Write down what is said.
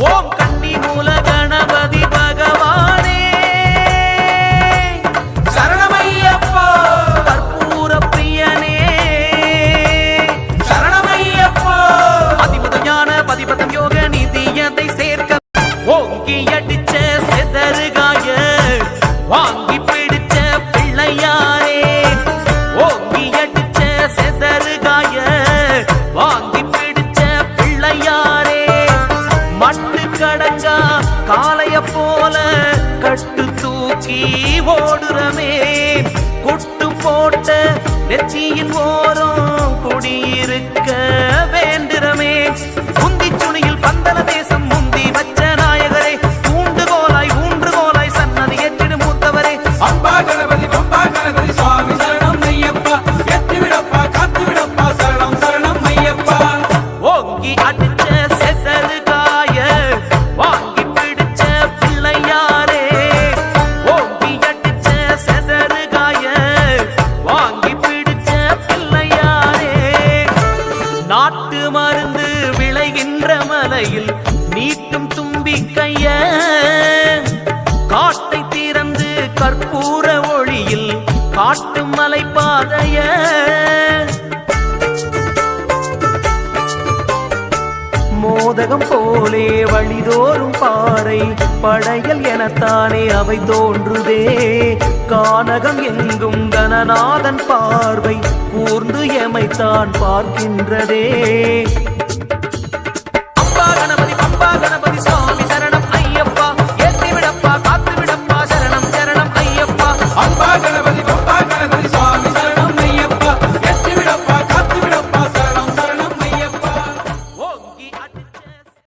ஓம் கன்னி மூல கணபதி பகவானே சரணமையப்பா கற்பூர பிரியனே சரணமையப்பா அதிபத ஞான பதிபதம் யோக நிதியதை சேர்க்க ஓங்கி அடிச்ச செதறுகாய வாங்கி பிடிச்ச பிள்ளையாரே ஓங்கி அடிச்ச செதறுகாய வாங்கி பிடிச்ச பிள்ளையாரே மட்டு கடங்கா காளைய போல கட்டு தூக்கி ஓடுறமே குட்டு போட்ட நெற்றியின் ஓரம் குடியிருக்க வேண்டுறமே குந்தி சுனியில் பந்தல தேசம் முந்தி வச்ச நாயகரே ஊண்டுகோலாய் ஊன்றுகோலாய் சன்னதி ஏற்றிடு மூத்தவரே அம்பா கணபதி பம்பா கணபதி சுவாமி சரணம் ஐயப்பா எத்தி விடப்பா காத்து விடப்பா சரணம் சரணம் ஐயப்பா ஓங்கி அடிச்ச செசறுகாய வாங்கி பிடிச்ச பிள்ளையாரே ஓங்கி அடிச்ச செசறுகாய வாங்கி பிடிச்ச பிள்ளையாரே நாட்டு மருந்து விளைகின்ற மலையில் நீட்டும் தும்பிக்கைய காட்டை திறந்து கற்பூர ஒளியில் காட்டும் மலைப்பாதைய மோதகம் போலே வழிதோறும் பாறை படையல் எனத்தானே அவை தோன்றுதே கானகம் எங்கும் கணநாதன் பார்வை கூர்ந்து எமைத்தான் பார்க்கின்றதே